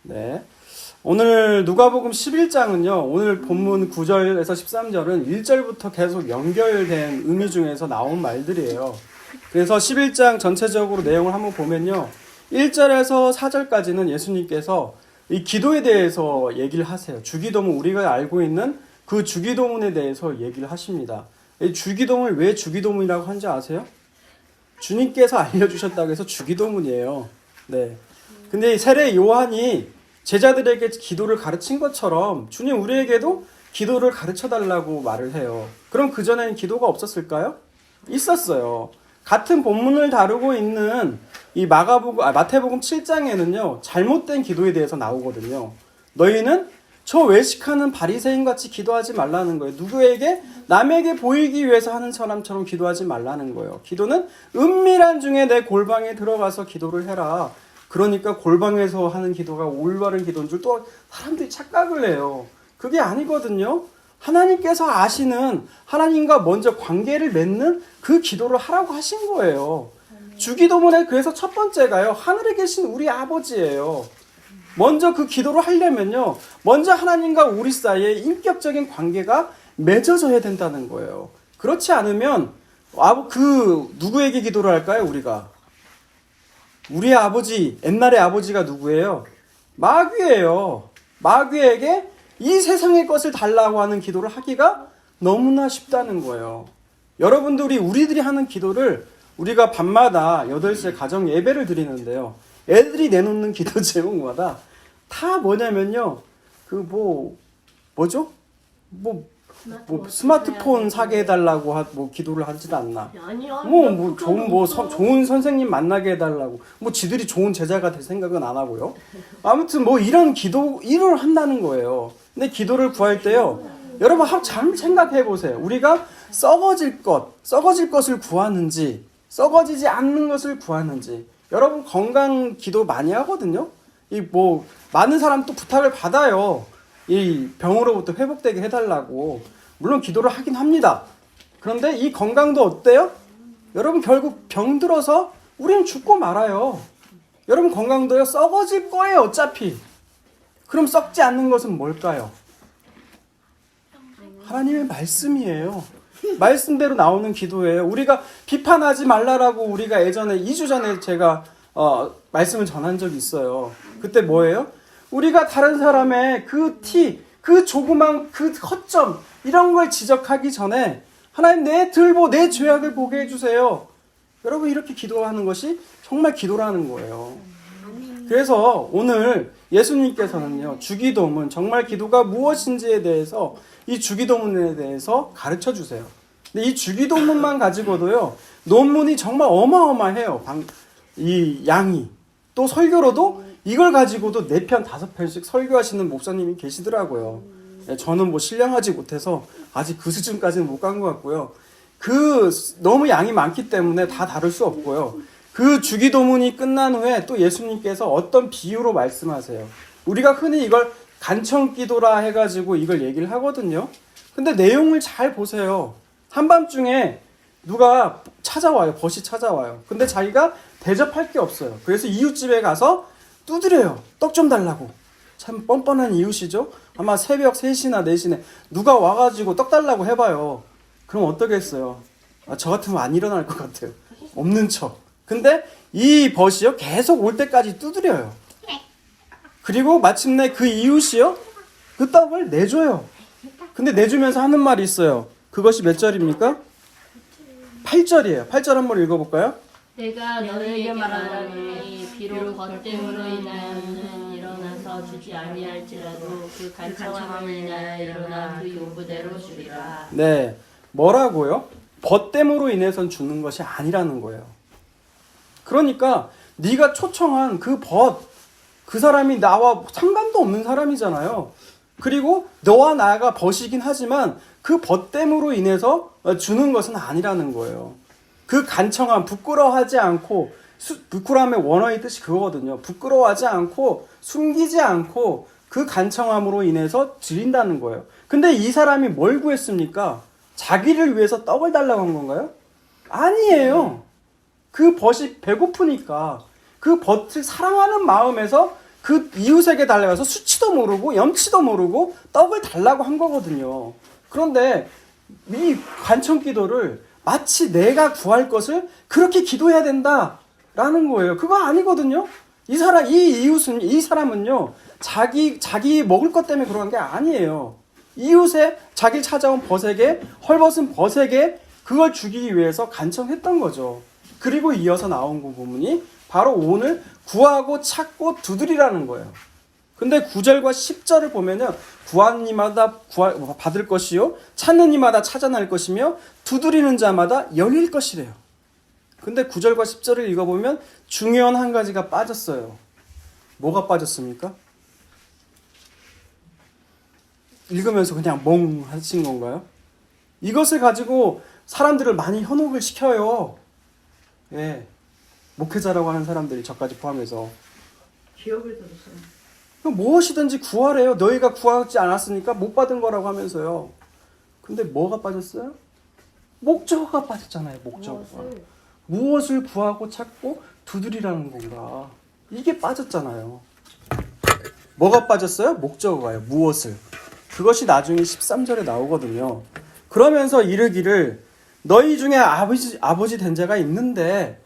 네. 오늘 누가복음 11장은요. 오늘 본문 9절에서 13절은 1절부터 계속 연결된 의미 중에서 나온 말들이에요. 그래서 11장 전체적으로 내용을 한번 보면요. 1절에서 4절까지는 예수님께서 이 기도에 대해서 얘기를 하세요. 주기도문, 우리가 알고 있는 그 주기도문에 대해서 얘기를 하십니다. 이 주기도문을 왜 주기도문이라고 한지 아세요? 주님께서 알려주셨다고 해서 주기도문이에요. 네. 근데 세례 요한이 제자들에게 기도를 가르친 것처럼 주님 우리에게도 기도를 가르쳐 달라고 말을 해요. 그럼 그전에는 기도가 없었을까요? 있었어요. 같은 본문을 다루고 있는 이 마태복음 7장에는요. 잘못된 기도에 대해서 나오거든요. 너희는 저 외식하는 바리새인 같이 기도하지 말라는 거예요. 누구에게? 남에게 보이기 위해서 하는 사람처럼 기도하지 말라는 거예요. 기도는 은밀한 중에 내 골방에 들어가서 기도를 해라. 그러니까 골방에서 하는 기도가 올바른 기도인 줄 또 사람들이 착각을 해요. 그게 아니거든요. 하나님께서 아시는 하나님과 먼저 관계를 맺는 그 기도를 하라고 하신 거예요. 주기도문에 그래서 첫 번째가요. 하늘에 계신 우리 아버지예요. 먼저 그 기도를 하려면요. 먼저 하나님과 우리 사이에 인격적인 관계가 맺어져야 된다는 거예요. 그렇지 않으면 누구에게 기도를 할까요? 우리의 아버지, 옛날의 아버지가 누구예요? 마귀예요. 마귀에게 이 세상의 것을 달라고 하는 기도를 하기가 너무나 쉽다는 거예요. 여러분들이 우리들이 하는 기도를 우리가 밤마다 8시에 가정 예배를 드리는데요. 애들이 내놓는 기도 제목마다 다 뭐냐면요. 스마트폰 사게 해달라고 기도를 하지 않나. 아니요. 좋은 선생님 만나게 해달라고. 지들이 좋은 제자가 될 생각은 안 하고요. 아무튼 이런 기도를 한다는 거예요. 근데 기도를 구할 때요. 여러분 잘 생각해 보세요. 우리가 썩어질 것을 구하는지, 썩어지지 않는 것을 구하는지. 여러분 건강 기도 많이 하거든요. 많은 사람 또 부탁을 받아요. 이 병으로부터 회복되게 해달라고. 물론 기도를 하긴 합니다. 그런데 이 건강도 어때요? 여러분 결국 병들어서 우리는 죽고 말아요. 여러분 건강도요 썩어질 거예요 어차피. 그럼 썩지 않는 것은 뭘까요? 하나님의 말씀이에요. 말씀대로 나오는 기도예요. 우리가 비판하지 말라라고 우리가 예전에 2주 전에 제가 말씀을 전한 적이 있어요. 그때 뭐예요? 우리가 다른 사람의 그 조그만 그 허점 이런 걸 지적하기 전에 하나님 내 죄악을 보게 해주세요. 여러분 이렇게 기도하는 것이 정말 기도라는 거예요. 그래서 오늘 예수님께서는요. 주기도문 정말 기도가 무엇인지에 대해서 이 주기도문에 대해서 가르쳐 주세요. 근데 이 주기도문만 가지고도요. 논문이 정말 어마어마해요. 이 양이. 또 설교로도 이걸 가지고도 4편, 5편씩 설교하시는 목사님이 계시더라고요. 저는 신령하지 못해서 아직 그 수준까지는 못 간 것 같고요. 너무 양이 많기 때문에 다 다룰 수 없고요. 그 주기도문이 끝난 후에 또 예수님께서 어떤 비유로 말씀하세요. 우리가 흔히 이걸 간청기도라 해가지고 이걸 얘기를 하거든요. 근데 내용을 잘 보세요. 한밤중에 누가 벗이 찾아와요. 근데 자기가 대접할 게 없어요. 그래서 이웃집에 가서 두드려요. 떡 좀 달라고. 참 뻔뻔한 이웃이죠. 아마 새벽 3시나 4시에 누가 와가지고 떡 달라고 해봐요. 그럼 어떠겠어요? 저 같으면 안 일어날 것 같아요. 없는 척. 근데 이 벗이요 계속 올 때까지 두드려요. 그리고 마침내 그 이웃이요 그 떡을 내줘요. 근데 내주면서 하는 말이 있어요. 그것이 몇 절입니까? 8절이에요. 8절 한번 읽어볼까요? 내가 너희에게 말하노니 비록 벗됨으로 인하여는 일어나서 주지 아니할지라도 그 간청함을 인하여 일어나 그 요구대로 주리라. 네, 뭐라고요? 벗됨으로 인해서는 주는 것이 아니라는 거예요. 그러니까 네가 초청한 그 사람이 나와 상관도 없는 사람이잖아요. 그리고 너와 나가 벗이긴 하지만 그 벗됨으로 인해서 주는 것은 아니라는 거예요. 그 간청함, 부끄러워하지 않고, 부끄러움의 원어의 뜻이 그거거든요. 부끄러워하지 않고, 숨기지 않고, 그 간청함으로 인해서 드린다는 거예요. 근데 이 사람이 뭘 구했습니까? 자기를 위해서 떡을 달라고 한 건가요? 아니에요. 그 벗이 배고프니까, 그 벗을 사랑하는 마음에서 그 이웃에게 달려가서 수치도 모르고 염치도 모르고 떡을 달라고 한 거거든요. 그런데 이 간청 기도를 마치 내가 구할 것을 그렇게 기도해야 된다라는 거예요. 그거 아니거든요. 이 사람은요, 자기 먹을 것 때문에 그런 게 아니에요. 이웃에 자기를 찾아온 벗에게, 헐벗은 벗에게 그걸 주기 위해서 간청했던 거죠. 그리고 이어서 나온 그 부분이 바로 오늘 구하고 찾고 두드리라는 거예요. 근데 9절과 10절을 보면은 구하는 이마다 받을 것이요, 찾는 이마다 찾아날 것이며 두드리는 자마다 열릴 것이래요. 근데 9절과 10절을 읽어보면 중요한 한 가지가 빠졌어요. 뭐가 빠졌습니까? 읽으면서 그냥 멍 하신 건가요? 이것을 가지고 사람들을 많이 현혹을 시켜요. 예. 목회자라고 하는 사람들이 저까지 포함해서. 기억을 들었어요. 무엇이든지 구하래요. 너희가 구하지 않았으니까 못 받은 거라고 하면서요. 근데 뭐가 빠졌어요? 목적어가 빠졌잖아요. 목적어가. 무엇을 구하고 찾고 두드리라는 건가. 이게 빠졌잖아요. 뭐가 빠졌어요? 목적어가요. 무엇을. 그것이 나중에 13절에 나오거든요. 그러면서 이르기를 너희 중에 아버지 된 자가 있는데,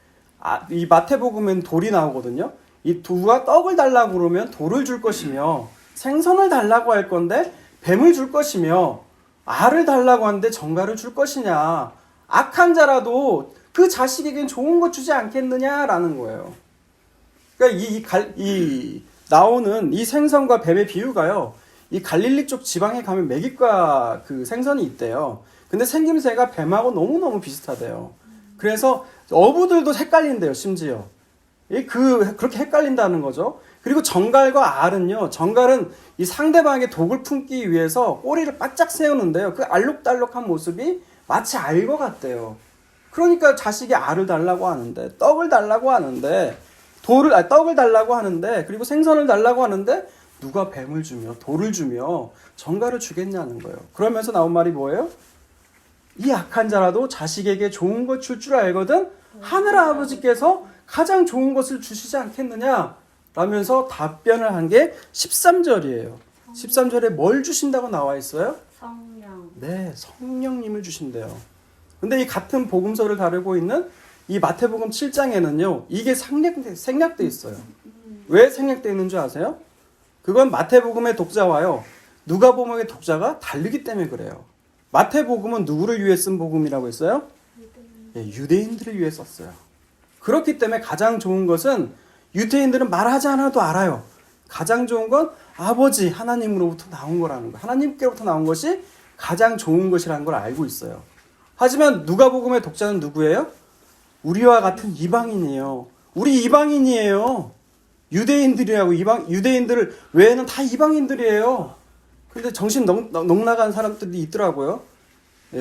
이 마태복음엔 돌이 나오거든요. 이 누가 떡을 달라고 그러면 돌을 줄 것이며, 생선을 달라고 할 건데 뱀을 줄 것이며, 알을 달라고 하는데 정갈을 줄 것이냐. 악한 자라도 그 자식에겐 좋은 것 주지 않겠느냐라는 거예요. 그러니까 나오는 이 생선과 뱀의 비유가요, 이 갈릴리 쪽 지방에 가면 메기과 그 생선이 있대요. 근데 생김새가 뱀하고 너무너무 비슷하대요. 그래서 어부들도 헷갈린대요, 심지어. 그렇게 헷갈린다는 거죠. 그리고 정갈과 알은요, 정갈은 이 상대방의 독을 품기 위해서 꼬리를 바짝 세우는데요. 그 알록달록한 모습이 마치 알과 같대요. 그러니까 자식이 알을 달라고 하는데, 떡을 달라고 하는데, 떡을 달라고 하는데, 그리고 생선을 달라고 하는데, 누가 뱀을 주며, 돌을 주며, 정갈을 주겠냐는 거예요. 그러면서 나온 말이 뭐예요? 이 악한 자라도 자식에게 좋은 것 줄 알거든 하늘 아버지께서 가장 좋은 것을 주시지 않겠느냐 라면서 답변을 한 게 13절이에요. 13절에 뭘 주신다고 나와 있어요? 성령. 네, 성령님을 주신대요. 근데 이 같은 복음서를 다루고 있는 이 마태복음 7장에는요, 이게 생략돼 있어요. 왜 생략돼 있는 줄 아세요? 그건 마태복음의 독자와요, 누가복음의 독자가 다르기 때문에 그래요. 마태복음은 누구를 위해 쓴 복음이라고 했어요? 유대인들을 위해 썼어요. 그렇기 때문에 가장 좋은 것은 유대인들은 말하지 않아도 알아요. 가장 좋은 건 아버지 하나님으로부터 나온 거라는 거. 하나님께로부터 나온 것이 가장 좋은 것이라는 걸 알고 있어요. 하지만 누가복음의 독자는 누구예요? 우리와 같은 이방인이에요. 우리 이방인이에요. 유대인들이라고, 유대인들 외에는 다 이방인들이에요. 근데 정신 넉나간 사람들이 있더라고요.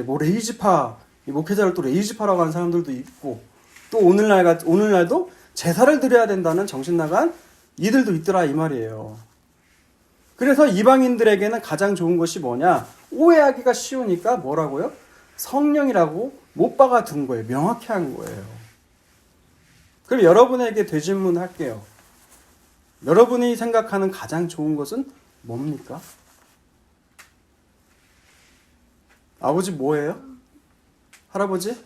뭐 레이지파, 목회자를 또 레이지파라고 하는 사람들도 있고, 또 오늘날도 제사를 드려야 된다는 정신 나간 이들도 있더라 이 말이에요. 그래서 이방인들에게는 가장 좋은 것이 뭐냐? 오해하기가 쉬우니까 뭐라고요? 성령이라고 못 박아둔 거예요. 명확히 한 거예요. 그럼 여러분에게 되질문할게요. 여러분이 생각하는 가장 좋은 것은 뭡니까? 아버지 뭐예요? 할아버지?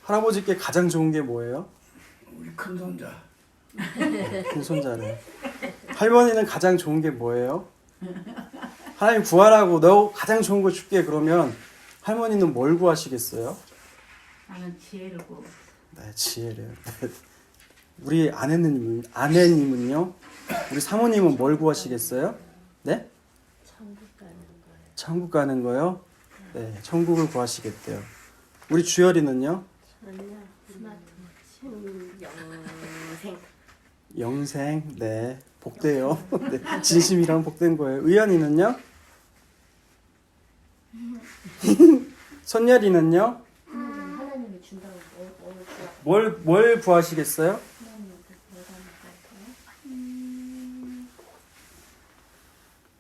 할아버지께 가장 좋은 게 뭐예요? 우리 큰손자. 큰 손자래. 할머니는 가장 좋은 게 뭐예요? 하나님 구하라고 너 가장 좋은 거 줄게 그러면 할머니는 뭘 구하시겠어요? 나는 지혜를 구하고. 네, 지혜래요. 우리 아내님은요? 우리 사모님은 뭘 구하시겠어요? 네? 천국 가는 거예요. 천국 가는 거요? 네, 천국을 구하시겠대요. 우리 주열이는요? 저는요, 스마트워치. 영생. 영생, 네, 복돼요. 네, 진심이랑 복된 거예요. 의연이는요? 손열이는요? 하나님이 준다고 뭘 구하시겠어요?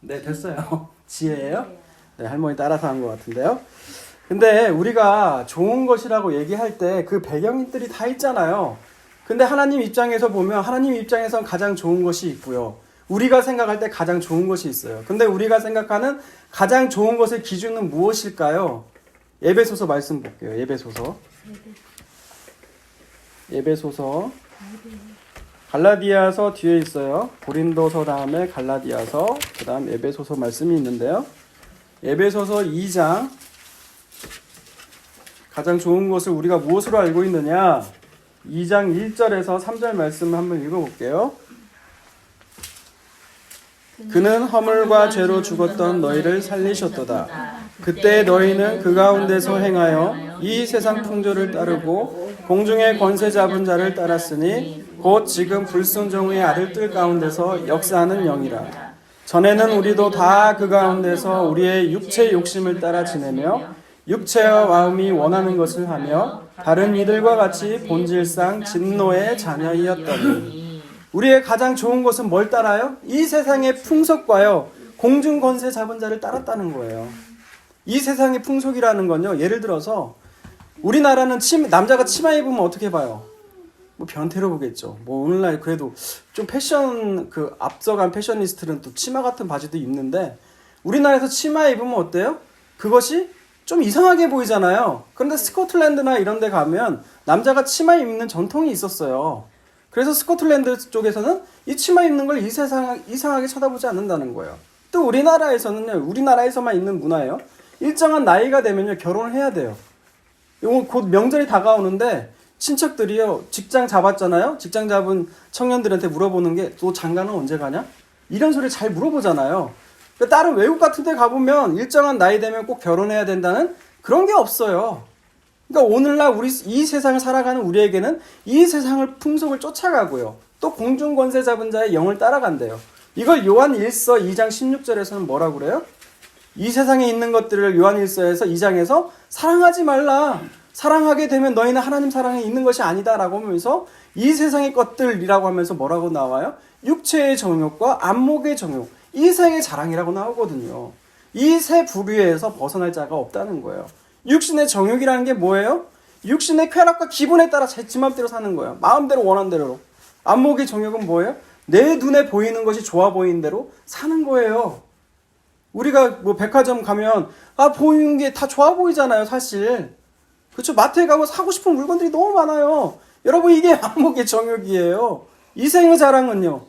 네, 됐어요. 지혜예요? 네, 할머니 따라서 한 것 같은데요. 근데 우리가 좋은 것이라고 얘기할 때 그 배경들이 다 있잖아요. 근데 하나님 입장에서 보면 하나님 입장에선 가장 좋은 것이 있고요. 우리가 생각할 때 가장 좋은 것이 있어요. 근데 우리가 생각하는 가장 좋은 것의 기준은 무엇일까요? 에베소서 말씀 볼게요. 에베소서 갈라디아서 뒤에 있어요. 고린도서 다음에 갈라디아서, 그 다음 에베소서 말씀이 있는데요. 에베소서 2장, 가장 좋은 것을 우리가 무엇으로 알고 있느냐? 2장 1절에서 3절 말씀을 한번 읽어볼게요. 그는 허물과 죄로 죽었던 너희를 살리셨도다. 그때 너희는 그 가운데서 행하여 이 세상 풍조를 따르고 공중의 권세 잡은 자를 따랐으니 곧 지금 불순종의 아들들 가운데서 역사하는 영이라. 전에는 우리도 다 그 가운데서 우리의 육체 욕심을 따라 지내며 육체와 마음이 원하는 것을 하며 다른 이들과 같이 본질상 진노의 자녀이었더니. 우리의 가장 좋은 것은 뭘 따라요? 이 세상의 풍속과요, 공중 권세 잡은 자를 따랐다는 거예요. 이 세상의 풍속이라는 건요, 예를 들어서 우리나라는 남자가 치마 입으면 어떻게 봐요? 뭐 변태로 보겠죠. 뭐 오늘날 그래도 좀 패션, 앞서간 패셔니스트는 또 치마 같은 바지도 입는데, 우리나라에서 치마 입으면 어때요? 그것이 좀 이상하게 보이잖아요. 그런데 스코틀랜드나 이런 데 가면 남자가 치마 입는 전통이 있었어요. 그래서 스코틀랜드 쪽에서는 이 치마 입는 걸 이 세상 이상하게 쳐다보지 않는다는 거예요. 또 우리나라에서는요, 우리나라에서만 있는 문화예요. 일정한 나이가 되면요, 결혼을 해야 돼요. 이거 곧 명절이 다가오는데 친척들이요, 직장 잡았잖아요. 직장 잡은 청년들한테 물어보는 게, 너 장가는 언제 가냐? 이런 소리 잘 물어보잖아요. 다른 외국 같은 데 가보면 일정한 나이 되면 꼭 결혼해야 된다는 그런 게 없어요. 그러니까 오늘날 이 세상을 살아가는 우리에게는 이 세상을 풍속을 쫓아가고요. 또 공중 권세 잡은 자의 영을 따라간대요. 이걸 요한 1서 2장 16절에서는 뭐라고 그래요? 이 세상에 있는 것들을 요한 1서에서 2장에서 사랑하지 말라. 사랑하게 되면 너희는 하나님 사랑에 있는 것이 아니다 라고 하면서 이 세상의 것들이라고 하면서 뭐라고 나와요? 육체의 정욕과 안목의 정욕, 이 세상의 자랑이라고 나오거든요. 이 세 부류에서 벗어날 자가 없다는 거예요. 육신의 정욕이라는 게 뭐예요? 육신의 쾌락과 기분에 따라 지 맘대로 사는 거예요. 마음대로 원하는 대로. 안목의 정욕은 뭐예요? 내 눈에 보이는 것이 좋아 보이는 대로 사는 거예요. 우리가 뭐 백화점 가면 보이는 게 다 좋아 보이잖아요, 사실. 그렇죠? 마트에 가면 사고 싶은 물건들이 너무 많아요. 여러분, 이게 안목의 정욕이에요. 이생의 자랑은요,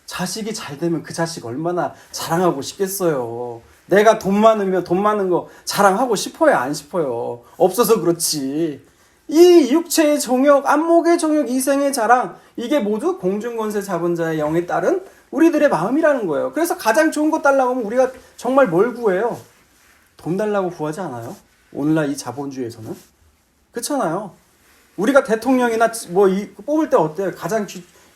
자식이 잘 되면 그 자식 얼마나 자랑하고 싶겠어요. 내가 돈 많으면 돈 많은 거 자랑하고 싶어요, 안 싶어요? 없어서 그렇지. 이 육체의 정욕, 안목의 정욕, 이생의 자랑, 이게 모두 공중권세 잡은 자의 영에 따른 우리들의 마음이라는 거예요. 그래서 가장 좋은 거 달라고 하면 우리가 정말 뭘 구해요? 돈 달라고 구하지 않아요? 오늘날 이 자본주의에서는. 그렇잖아요. 우리가 대통령이나 뽑을 때 어때요?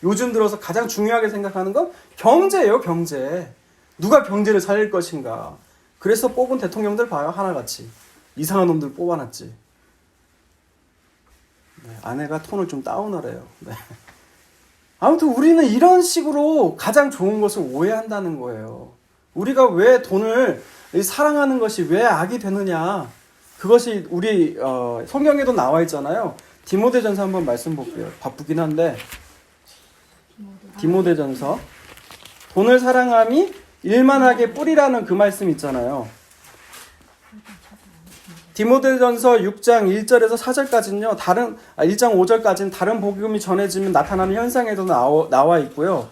요즘 들어서 가장 중요하게 생각하는 건 경제예요, 경제. 누가 경제를 살릴 것인가. 그래서 뽑은 대통령들 봐요, 하나같이. 이상한 놈들 뽑아놨지. 네, 아내가 톤을 좀 다운하래요. 네. 아무튼 우리는 이런 식으로 가장 좋은 것을 오해한다는 거예요. 우리가 왜 돈을 사랑하는 것이 왜 악이 되느냐. 그것이 우리 성경에도 나와 있잖아요. 디모데전서 한번 말씀 볼게요. 바쁘긴 한데. 디모데전서. 돈을 사랑함이 일만하게 뿌리라는 그 말씀 있잖아요. 디모데전서 6장 1절에서 4절까지는요, 1장 5절까지는 다른 복음이 전해지면 나타나는 현상에도 나와 있고요.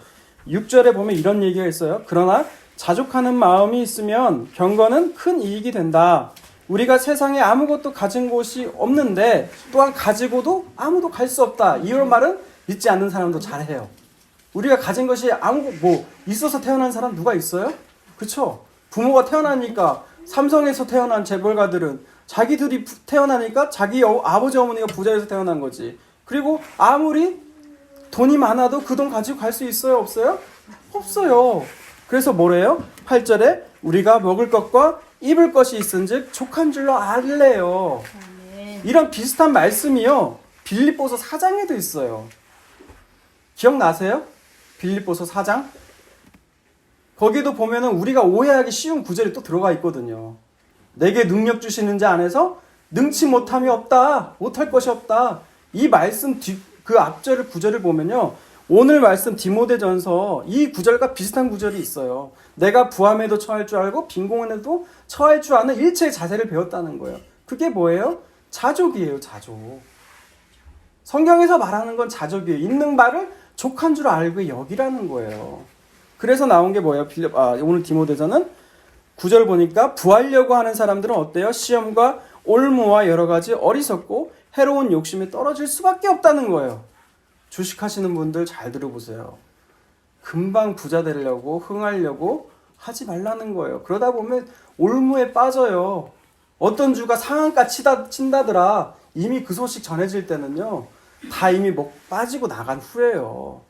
6절에 보면 이런 얘기가 있어요. 그러나 자족하는 마음이 있으면 경건은 큰 이익이 된다. 우리가 세상에 아무것도 가진 곳이 없는데 또한 가지고도 아무도 갈 수 없다. 이런 말은 믿지 않는 사람도 잘해요. 우리가 가진 것이 있어서 태어난 사람 누가 있어요? 그쵸? 부모가 태어나니까 삼성에서 태어난 재벌가들은 자기들이 태어나니까 자기 아버지 어머니가 부자에서 태어난 거지. 그리고 아무리 돈이 많아도 그 돈 가지고 갈 수 있어요? 없어요? 없어요. 그래서 뭐래요? 8절에 우리가 먹을 것과 입을 것이 있은즉 족한 줄로 알래요. 이런 비슷한 말씀이요, 빌립보서 4장에도 있어요. 기억나세요? 빌립보서 4장? 거기도 보면은 우리가 오해하기 쉬운 구절이 또 들어가 있거든요. 내게 능력 주시는 자 안에서 능치 못함이 없다. 못할 것이 없다. 이 말씀 그 앞절을 구절을 보면요. 오늘 말씀 디모데전서 이 구절과 비슷한 구절이 있어요. 내가 부함에도 처할 줄 알고 빈공에도 처할 줄 아는 일체의 자세를 배웠다는 거예요. 그게 뭐예요? 자족이에요. 자족. 성경에서 말하는 건 자족이에요. 있는 바를 족한 줄 알고 여기라는 거예요. 그래서 나온 게 뭐예요? 오늘 디모데전은 9절 보니까 부하려고 하는 사람들은 어때요? 시험과 올무와 여러 가지 어리석고 해로운 욕심에 떨어질 수밖에 없다는 거예요. 주식하시는 분들 잘 들어보세요. 금방 부자 되려고 흥하려고 하지 말라는 거예요. 그러다 보면 올무에 빠져요. 어떤 주가 상한가 친다더라. 이미 그 소식 전해질 때는요. 다 이미 빠지고 나간 후에요.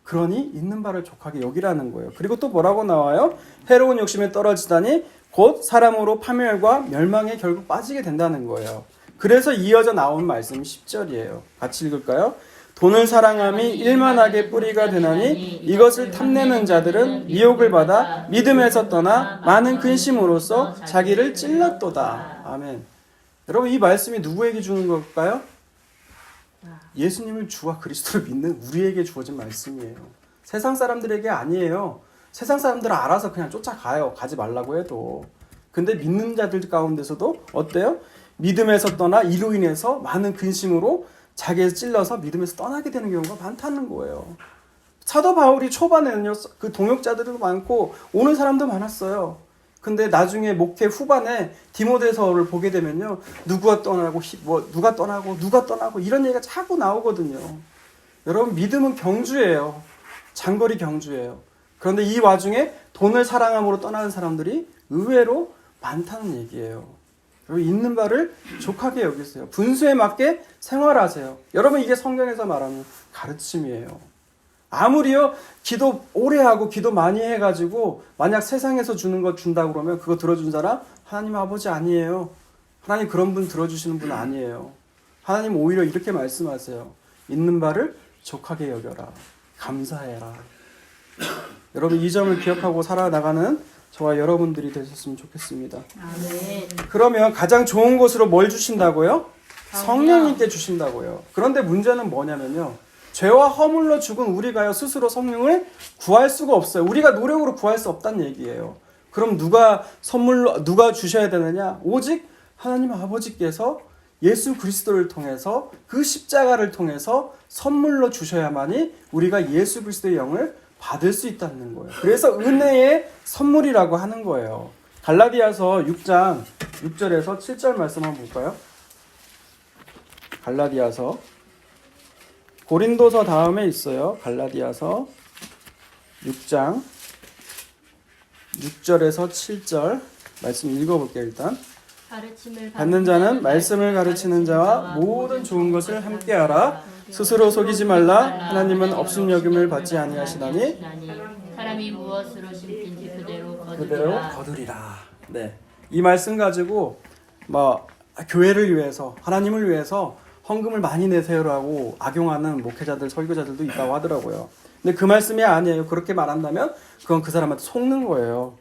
그러니 있는 바를 족하게 여기라는 거예요. 그리고 또 뭐라고 나와요? 해로운 욕심에 떨어지다니 곧 사람으로 파멸과 멸망에 결국 빠지게 된다는 거예요. 그래서 이어져 나온 말씀이 10절이에요. 같이 읽을까요? 돈을 사랑함이 일만하게 뿌리가 되나니 이것을 탐내는 자들은 미혹을 받아 믿음에서 떠나 많은 근심으로써 자기를 찔렀도다. 아멘. 여러분 이 말씀이 누구에게 주는 걸까요? 예수님을 주와 그리스도를 믿는 우리에게 주어진 말씀이에요. 세상 사람들에게 아니에요. 세상 사람들은 알아서 그냥 쫓아가요. 가지 말라고 해도. 근데 믿는 자들 가운데서도 어때요? 믿음에서 떠나 이로 인해서 많은 근심으로 자기에서 찔러서 믿음에서 떠나게 되는 경우가 많다는 거예요. 사도 바울이 초반에는요, 그 동역자들도 많고 오는 사람도 많았어요. 근데 나중에 목회 후반에 디모데서를 보게 되면요, 누가 떠나고 누가 떠나고 이런 얘기가 자꾸 나오거든요. 여러분 믿음은 경주예요. 장거리 경주예요. 그런데 이 와중에 돈을 사랑함으로 떠나는 사람들이 의외로 많다는 얘기예요. 여러분 있는 바를 족하게 여기세요. 분수에 맞게 생활하세요. 여러분 이게 성경에서 말하는 가르침이에요. 아무리요 기도 오래 하고 기도 많이 해가지고 만약 세상에서 주는 거 준다고 그러면 그거 들어준 사람 하나님 아버지 아니에요. 하나님 그런 분 들어주시는 분 아니에요. 하나님 오히려 이렇게 말씀하세요. 있는 바를 족하게 여겨라. 감사해라. 여러분 이 점을 기억하고 살아나가는 저와 여러분들이 되셨으면 좋겠습니다. 아멘. 그러면 가장 좋은 것으로 뭘 주신다고요? 성령님께 주신다고요. 그런데 문제는 뭐냐면요. 죄와 허물로 죽은 우리가요 스스로 성령을 구할 수가 없어요. 우리가 노력으로 구할 수 없다는 얘기예요. 그럼 누가 주셔야 되느냐? 오직 하나님 아버지께서 예수 그리스도를 통해서 그 십자가를 통해서 선물로 주셔야만이 우리가 예수 그리스도의 영을 받을 수 있다는 거예요. 그래서 은혜의 선물이라고 하는 거예요. 갈라디아서 6장 6절에서 7절 말씀 한번 볼까요? 갈라디아서 고린도서 다음에 있어요. 갈라디아서 6장 6절에서 7절 말씀 읽어볼게요. 일단 가르침을 받는 자는 말씀을 가르치는 자와 모든 좋은 것을 함께하라. 스스로 속이지 말라. 하나님은 없음여김을 받지 아니하시나니 사람이 무엇으로 심든지 그대로 그대로 거두리라. 거두리라. 네, 이 말씀 가지고 교회를 위해서 하나님을 위해서 헌금을 많이 내세요라고 악용하는 목회자들 설교자들도 있다고 하더라고요. 근데 그 말씀이 아니에요. 그렇게 말한다면 그건 그 사람한테 속는 거예요.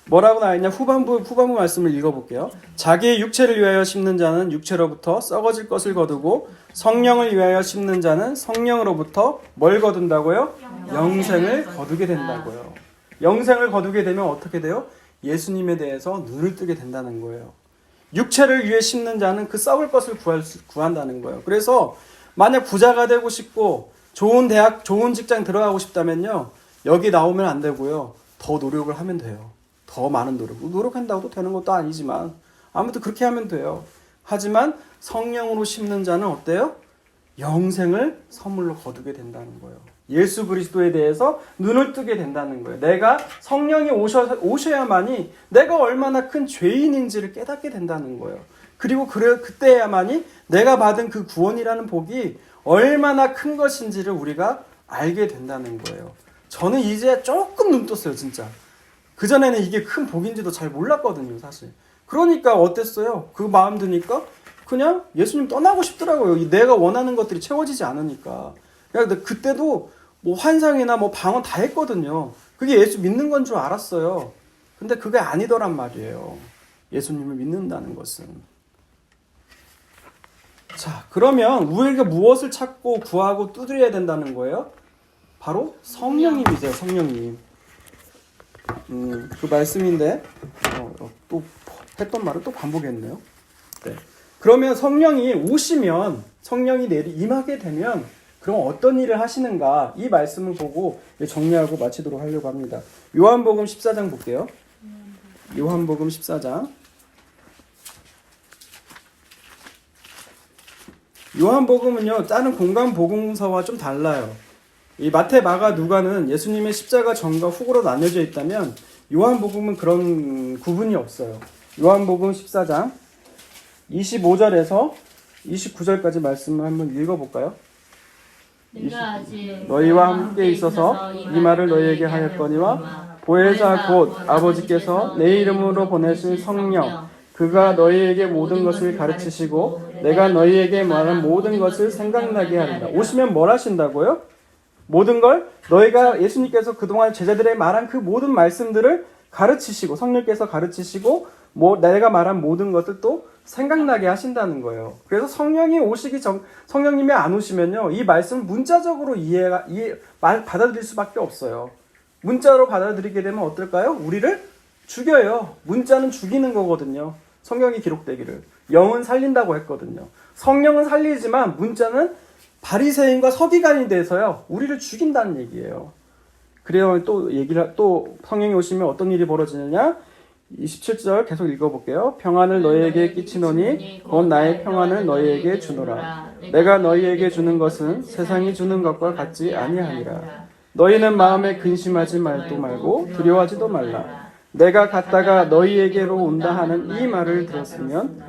뭐라고 나와있냐? 후반부 말씀을 읽어볼게요. 자기의 육체를 위하여 심는 자는 육체로부터 썩어질 것을 거두고 성령을 위하여 심는 자는 성령으로부터 뭘 거둔다고요? 영생을 거두게 된다고요. 영생을 거두게 되면 어떻게 돼요? 예수님에 대해서 눈을 뜨게 된다는 거예요. 육체를 위해 심는 자는 그 썩을 것을 구한다는 거예요. 그래서 만약 부자가 되고 싶고 좋은 대학, 좋은 직장 들어가고 싶다면요. 여기 나오면 안 되고요. 더 노력을 하면 돼요. 더 많은 노력한다고 되는 것도 아니지만 아무튼 그렇게 하면 돼요. 하지만 성령으로 심는 자는 어때요? 영생을 선물로 거두게 된다는 거예요. 예수 그리스도에 대해서 눈을 뜨게 된다는 거예요. 내가 성령이 오셔야만이 내가 얼마나 큰 죄인인지를 깨닫게 된다는 거예요. 그리고 그때야만이 내가 받은 그 구원이라는 복이 얼마나 큰 것인지를 우리가 알게 된다는 거예요. 저는 이제 조금 눈 떴어요, 진짜. 그전에는 이게 큰 복인지도 잘 몰랐거든요, 사실. 그러니까 어땠어요? 그 마음 드니까 그냥 예수님 떠나고 싶더라고요. 내가 원하는 것들이 채워지지 않으니까. 그러니까 그때도 환상이나 방언 다 했거든요. 그게 예수 믿는 건 줄 알았어요. 근데 그게 아니더란 말이에요. 예수님을 믿는다는 것은. 자, 그러면 우리가 무엇을 찾고 구하고 두드려야 된다는 거예요? 바로 성령님이세요, 성령님. 그 말씀인데 또 했던 말을 또 반복했네요. 네. 그러면 성령이 오시면 성령이 임하게 되면 그럼 어떤 일을 하시는가 이 말씀을 보고 정리하고 마치도록 하려고 합니다. 요한복음 14장 볼게요. 요한복음 14장. 요한복음은요 다른 공간 복음서와 좀 달라요. 이 마태, 마가, 누가는 예수님의 십자가 전과 후로 나뉘어져 있다면 요한복음은 그런 구분이 없어요. 요한복음 14장 25절에서 29절까지 말씀을 한번 읽어볼까요? 내가 아직 너희와 함께 있어서 이 말을 너희에게 하였거니와 보혜사 곧 아버지께서 내 이름으로 보내실 성령 그가 너희에게 모든 것을 가르치시고 내가 너희에게 말한 모든 것을 생각나게 하리라. 오시면 뭘 하신다고요? 모든 걸 너희가 예수님께서 그동안 제자들에게 말한 그 모든 말씀들을 가르치시고 성령께서 가르치시고 내가 말한 모든 것을 또 생각나게 하신다는 거예요. 그래서 성령이 오시기 전 성령님이 안 오시면요 이 말씀을 문자적으로 받아들일 수밖에 없어요. 문자로 받아들이게 되면 어떨까요? 우리를 죽여요. 문자는 죽이는 거거든요. 성경이 기록되기를 영은 살린다고 했거든요. 성령은 살리지만 문자는 바리새인과 서기관이 돼서요 우리를 죽인다는 얘기예요. 그래요. 또 성령이 오시면 어떤 일이 벌어지느냐? 27절 계속 읽어볼게요. 평안을 너희에게 끼치노니 곧 나의 평안을 너희에게 주노라. 내가 너희에게 주는 것은 세상이 주는 것과 같지 아니하니라. 너희는 마음에 근심하지 말고 두려워하지도 말라. 내가 갔다가 너희에게로 온다 하는 이 말을 들었으면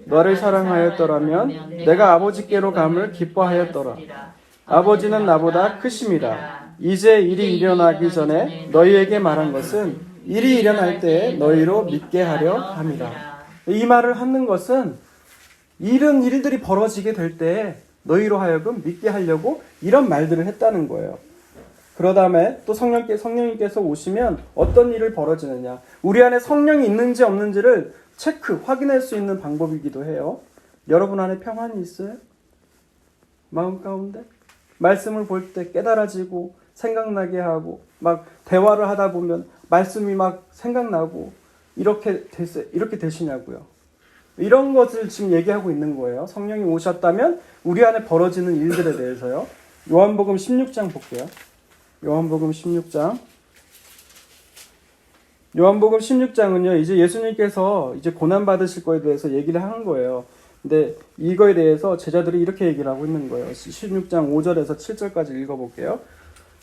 너를 사랑하였더라면 내가 아버지께로 감을 기뻐하였더라. 아버지는 나보다 크심이라. 이제 일이 일어나기 전에 너희에게 말한 것은 일이 일어날 때 너희로 믿게 하려 함이라. 이 말을 하는 것은 이런 일들이 벌어지게 될 때 너희로 하여금 믿게 하려고 이런 말들을 했다는 거예요. 그러 다음에 또 성령님께서 오시면 어떤 일을 벌어지느냐. 우리 안에 성령이 있는지 없는지를 확인할 수 있는 방법이기도 해요. 여러분 안에 평안이 있어요? 마음 가운데? 말씀을 볼 때 깨달아지고 생각나게 하고 막 대화를 하다 보면 말씀이 막 생각나고 이렇게 되시냐고요. 이런 것을 지금 얘기하고 있는 거예요. 성령이 오셨다면 우리 안에 벌어지는 일들에 대해서요. 요한복음 16장 볼게요. 요한복음 16장. 요한복음 16장은요, 이제 예수님께서 이제 고난받으실 거에 대해서 얘기를 하는 거예요. 근데 이거에 대해서 제자들이 이렇게 얘기를 하고 있는 거예요. 16장 5절에서 7절까지 읽어볼게요.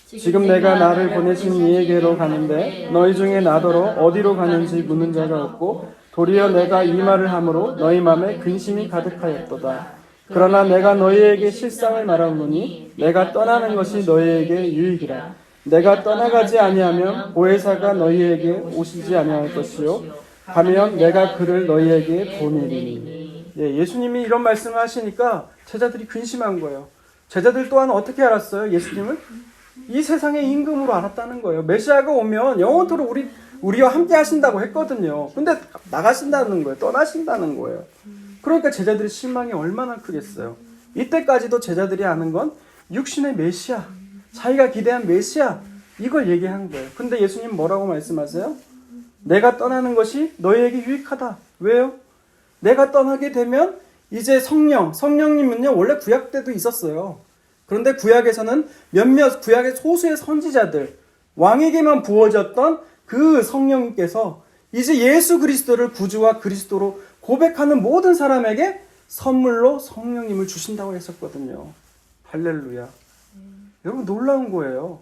지금 내가 나를 보내신 이에게로 가는데 너희 중에 나더러 어디로 가는지 묻는 자가 없고 도리어 내가 이 말을 함으로 너희 마음에 근심이 가득하였도다. 그러나 내가 너희에게 실상을 말하노니 내가 떠나는 것이 너희에게 유익이라. 내가 떠나가지 아니하면 보혜사가 너희에게 오시지 아니할 것이요 가면 내가 그를 너희에게 보내리니. 예수님이 이런 말씀을 하시니까 제자들이 근심한 거예요. 제자들 또한 어떻게 알았어요? 예수님을 이 세상의 임금으로 알았다는 거예요. 메시아가 오면 영원토록 우리와 함께 하신다고 했거든요. 근데 나가신다는 거예요. 떠나신다는 거예요. 그러니까 제자들의 실망이 얼마나 크겠어요. 이때까지도 제자들이 아는 건 육신의 메시아, 자기가 기대한 메시아, 이걸 얘기한 거예요. 근데 예수님 뭐라고 말씀하세요? 내가 떠나는 것이 너희에게 유익하다. 왜요? 내가 떠나게 되면 이제 성령님은요 원래 구약 때도 있었어요. 그런데 구약에서는 구약의 소수의 선지자들, 왕에게만 부어졌던 그 성령님께서 이제 예수 그리스도를 구주와 그리스도로 고백하는 모든 사람에게 선물로 성령님을 주신다고 했었거든요. 할렐루야. 여러분 놀라운 거예요.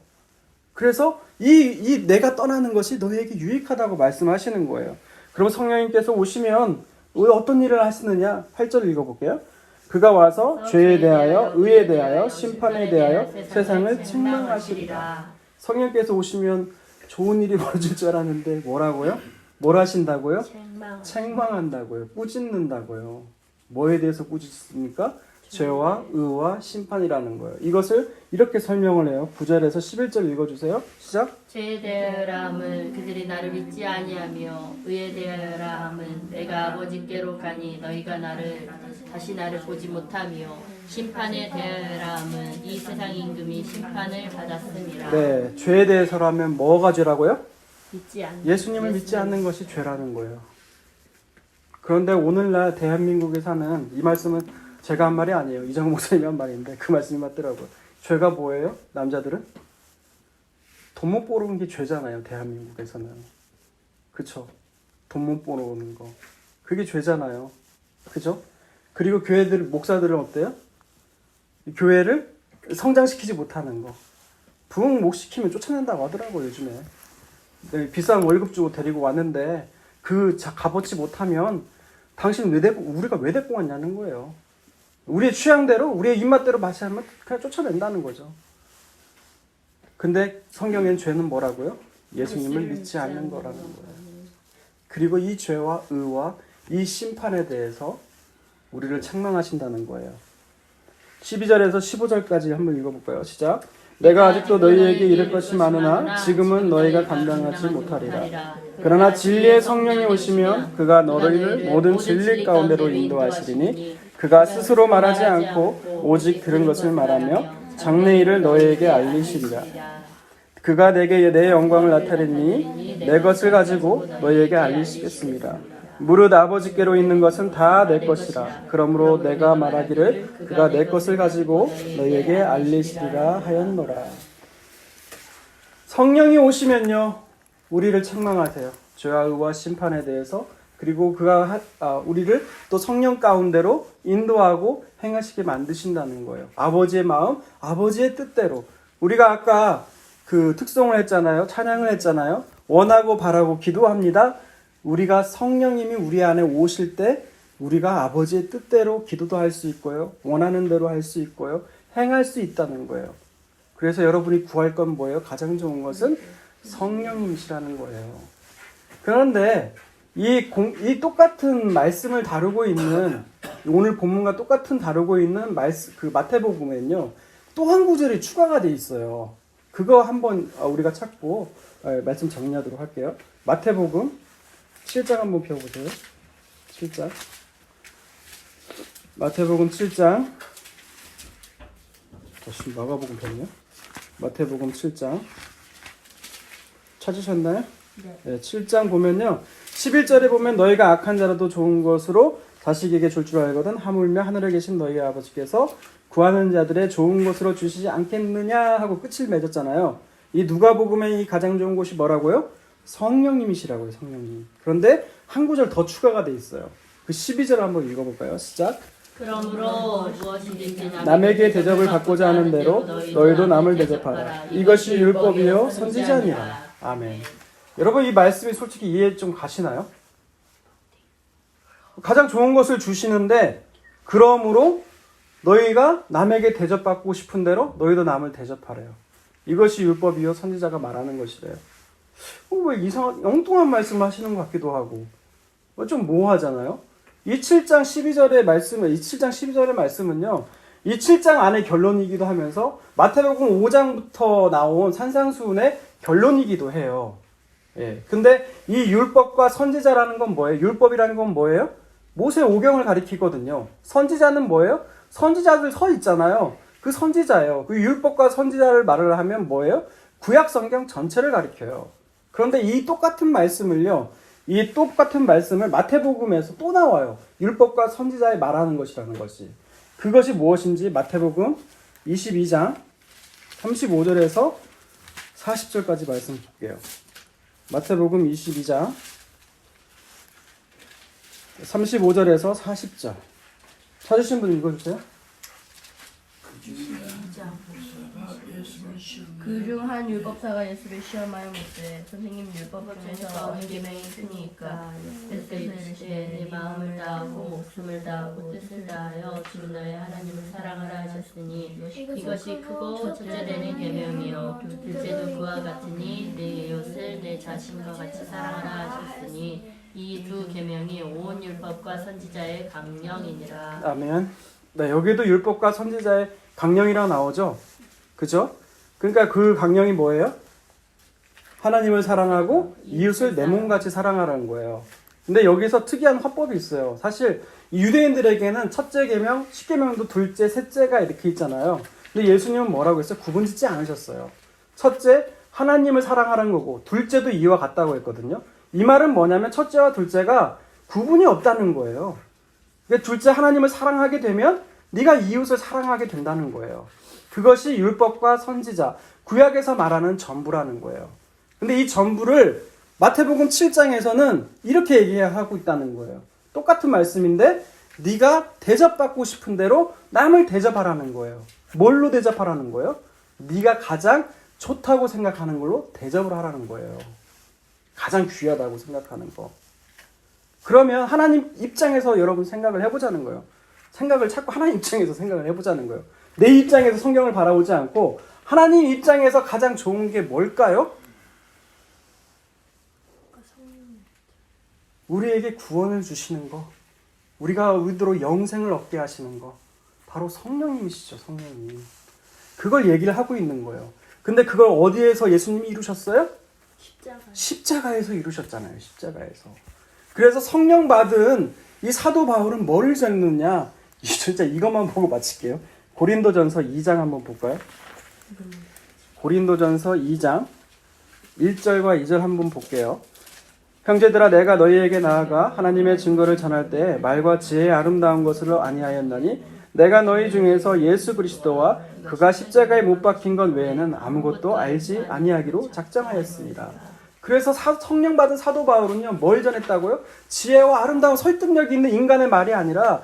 그래서 이 내가 떠나는 것이 너희에게 유익하다고 말씀하시는 거예요. 그럼 성령님께서 오시면 어떤 일을 하시느냐? 8절 읽어볼게요. 그가 와서 죄에 대하여 의에 대하여 심판에 대하여 세상을 책망하시리라. 성령께서 오시면 좋은 일이 벌어질 줄 알았는데 뭐라고요? 뭘 하신다고요? 책망한다고요. 꾸짖는다고요. 뭐에 대해서 꾸짖습니까? 죄와 의와 심판이라는 거예요. 이것을 이렇게 설명을 해요. 9절에서 11절 읽어주세요. 시작. 죄에 대하여라 함은 그들이 나를 믿지 아니하며 의에 대하여라 함은 내가 아버지께로 가니 너희가 다시 나를 보지 못하며 심판에 대하여라 함은 이 세상 임금이 심판을 받았음이라. 네, 죄에 대해서라면 뭐가 죄라고요? 믿지 않는 예수님을 믿지 않는 것이 죄라는 거예요. 그런데 오늘날 대한민국에 사는 이 말씀은 제가 한 말이 아니에요. 이정우 목사님이 한 말인데 그 말씀이 맞더라고요. 죄가 뭐예요? 남자들은? 돈 못 벌어오는 게 죄잖아요. 대한민국에서는. 그쵸? 돈 못 벌어오는 거. 그게 죄잖아요. 그죠? 그리고 목사들은 어때요? 교회를 성장시키지 못하는 거. 부흥 못 시키면 쫓아낸다고 하더라고요, 요즘에. 네, 비싼 월급 주고 데리고 왔는데 값어치 못하면 당신 우리가 왜 데리고 왔냐는 거예요. 우리의 취향대로 우리의 입맛대로 마시면 그냥 쫓아낸다는 거죠. 근데 성경엔 죄는 뭐라고요? 예수님을 믿지 않는 거라는 거예요. 그리고 이 죄와 의와 이 심판에 대해서 우리를 책망하신다는 거예요. 12절에서 15절까지 한번 읽어볼까요? 시작. 내가 아직도 너희에게 이를 것이 많으나 지금은 너희가 감당하지 못하리라. 그러나 진리의 성령이 오시면 그가 너희를 모든 진리 가운데로 인도하시리니 그가 스스로 말하지 않고 오직 들은 것을 말하며 장래일을 너희에게 알리시리라. 그가 내게 내 영광을 나타내니 내 것을 가지고 너희에게 알리시겠습니다. 무릇 아버지께로 있는 것은 다 내 것이라. 그러므로 내가 말하기를 그가 내 것을 가지고 너희에게 알리시리라 하였노라. 성령이 오시면요, 우리를 책망하세요. 죄와 의와 심판에 대해서. 그리고 그가 우리를 또 성령 가운데로 인도하고 행하시게 만드신다는 거예요. 아버지의 마음, 아버지의 뜻대로. 우리가 아까 그 특송을 했잖아요. 찬양을 했잖아요. 원하고 바라고 기도합니다. 우리가 성령님이 우리 안에 오실 때 우리가 아버지의 뜻대로 기도도 할 수 있고요. 원하는 대로 할 수 있고요. 행할 수 있다는 거예요. 그래서 여러분이 구할 건 뭐예요? 가장 좋은 것은 성령님이시라는 거예요. 그런데 이 똑같은 말씀을 다루고 있는, 오늘 본문과 똑같은 다루고 있는 그 마태복음에는요, 또 한 구절이 추가가 돼 있어요. 그거 한번 우리가 찾고 말씀 정리하도록 할게요. 마태복음 7장 한번 펴보세요. 7장. 마태복음 7장. 지금 마가복음 펴네요. 마태복음 7장. 찾으셨나요? 네. 7장 보면요. 11절에 보면 너희가 악한 자라도 좋은 것으로 자식에게 줄 줄 알거든 하물며 하늘에 계신 너희 아버지께서 구하는 자들의 좋은 것으로 주시지 않겠느냐 하고 끝을 맺었잖아요. 이 누가복음의 이 가장 좋은 곳이 뭐라고요? 성령님이시라고요. 성령님. 그런데 한 구절 더 추가가 돼 있어요. 그 12절 한번 읽어볼까요? 시작. 그러므로 무엇이든지 남에게 대접을 받고자 하는 대로 너희도 남을 대접하라. 이것이 율법이요 선지자니라. 아멘. 여러분 이 말씀이 솔직히 이해 좀 가시나요? 가장 좋은 것을 주시는데 그러므로 너희가 남에게 대접받고 싶은 대로 너희도 남을 대접하래요. 이것이 율법이요 선지자가 말하는 것이래요. 왜 이상한 엉뚱한 말씀을 하시는 것 같기도 하고 좀 모호하잖아요. 이 7장 12절의 말씀은요. 이 7장 안에 결론이기도 하면서 마태복음 5장부터 나온 산상수훈의 결론이기도 해요. 예. 근데 이 율법과 선지자라는 건 뭐예요? 율법이라는 건 뭐예요? 모세 오경을 가리키거든요. 선지자는 뭐예요? 선지자들 서 있잖아요. 그 선지자예요. 그 율법과 선지자를 말을 하면 뭐예요? 구약 성경 전체를 가리켜요. 그런데 이 똑같은 말씀을 마태복음에서 또 나와요. 율법과 선지자에 말하는 것이라는 것이. 그것이 무엇인지 마태복음 22장 35절에서 40절까지 말씀 볼게요. 마태복음 22장 35절에서 40절. 찾으신 분 읽어주세요. 그중 한 율법사가 예수를 시험하여 묻되 선생님 율법 중에서 어느 계명이 있으니까? 예수께서 이르시되 네 마음을 다하고 목숨을 다하고 뜻을 다하여 주 너의 하나님을 사랑하라 하셨으니 이것이 크고 첫째 되는 계명이요 둘째도 그와 같으니 네 이웃을 내 자신과 같이 사랑하라 하셨으니 이 두 계명이 온 율법과 선지자의 강령이니라. 아멘. 네, 여기도 율법과 선지자의 강령이라 나오죠. 그죠? 그러니까 그 강령이 뭐예요? 하나님을 사랑하고 이웃을 내 몸같이 사랑하라는 거예요. 근데 여기서 특이한 화법이 있어요. 사실 유대인들에게는 첫째 계명, 십계명도 둘째, 셋째가 이렇게 있잖아요. 근데 예수님은 뭐라고 했어요? 구분짓지 않으셨어요. 첫째, 하나님을 사랑하라는 거고, 둘째도 이와 같다고 했거든요. 이 말은 뭐냐면 첫째와 둘째가 구분이 없다는 거예요. 그러니까 둘째 하나님을 사랑하게 되면 네가 이웃을 사랑하게 된다는 거예요. 그것이 율법과 선지자, 구약에서 말하는 전부라는 거예요. 근데 이 전부를 마태복음 7장에서는 이렇게 얘기하고 있다는 거예요. 똑같은 말씀인데 네가 대접받고 싶은 대로 남을 대접하라는 거예요. 뭘로 대접하라는 거예요? 네가 가장 좋다고 생각하는 걸로 대접을 하라는 거예요. 가장 귀하다고 생각하는 거. 그러면 하나님 입장에서 여러분 생각을 해보자는 거예요. 생각을 자꾸 하나님 입장에서 생각을 해보자는 거예요. 내 입장에서 성경을 바라보지 않고 하나님 입장에서 가장 좋은 게 뭘까요? 우리에게 구원을 주시는 거, 우리가 의도로 영생을 얻게 하시는 거, 바로 성령님이시죠. 성령님. 그걸 얘기를 하고 있는 거예요. 근데 그걸 어디에서 예수님이 이루셨어요? 십자가에서 이루셨잖아요. 십자가에서. 그래서 성령 받은 이 사도 바울은 뭐를 적느냐? 진짜 이것만 보고 마칠게요. 고린도전서 2장 한번 볼까요? 고린도전서 2장 1절과 2절 한번 볼게요. 형제들아, 내가 너희에게 나아가 하나님의 증거를 전할 때 말과 지혜의 아름다운 것을 아니하였나니 내가 너희 중에서 예수 그리스도와 그가 십자가에 못 박힌 것 외에는 아무것도 알지 아니하기로 작정하였습니다. 그래서 성령 받은 사도 바울은요, 뭘 전했다고요? 지혜와 아름다운 설득력 있는 인간의 말이 아니라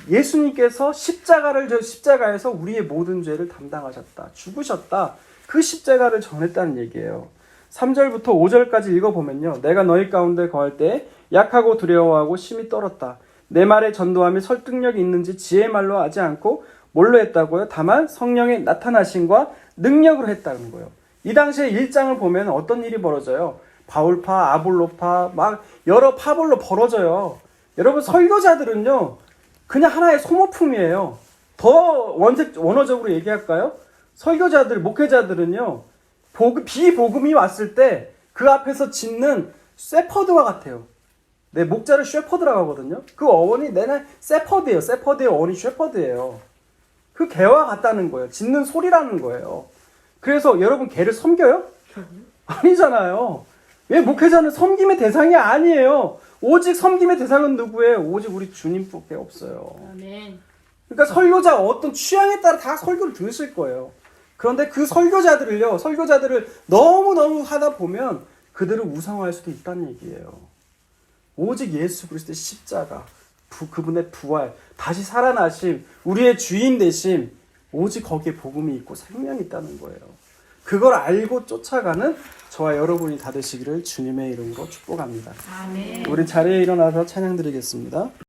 예수님께서 십자가에서 우리의 모든 죄를 담당하셨다. 죽으셨다. 그 십자가를 전했다는 얘기예요. 3절부터 5절까지 읽어보면요. 내가 너희 가운데 거할 때 약하고 두려워하고 심히 떨었다. 내 말에 전도함이 설득력이 있는지 지혜의 말로 하지 않고 뭘로 했다고요? 다만 성령의 나타나심과 능력으로 했다는 거예요. 이 당시에 1장을 보면 어떤 일이 벌어져요? 바울파, 아볼로파, 막 여러 파벌로 벌어져요. 여러분, 설교자들은요, 그냥 하나의 소모품이에요. 더 원어적으로 얘기할까요? 설교자들, 목회자들은요, 비복음이 왔을 때 그 앞에서 짓는 셰퍼드와 같아요. 네, 목자를 셰퍼드라고 하거든요. 그 어원이 내내 셰퍼드예요. 셰퍼드의 어원이 셰퍼드예요. 그 개와 같다는 거예요. 짖는 소리라는 거예요. 그래서 여러분, 개를 섬겨요? 아니잖아요. 왜? 목회자는 섬김의 대상이 아니에요. 오직 섬김의 대상은 누구예요? 오직 우리 주님밖에 없어요. 아멘. 그러니까 설교자 어떤 취향에 따라 다 설교를 들으실 거예요. 그런데 그 설교자들을 너무너무 하다 보면 그들을 우상화할 수도 있다는 얘기예요. 오직 예수 그리스도의 십자가, 그분의 부활, 다시 살아나심, 우리의 주인 되심, 오직 거기에 복음이 있고 생명이 있다는 거예요. 그걸 알고 쫓아가는 저와 여러분이 다 되시기를 주님의 이름으로 축복합니다. 아멘. 우리 자리에 일어나서 찬양 드리겠습니다.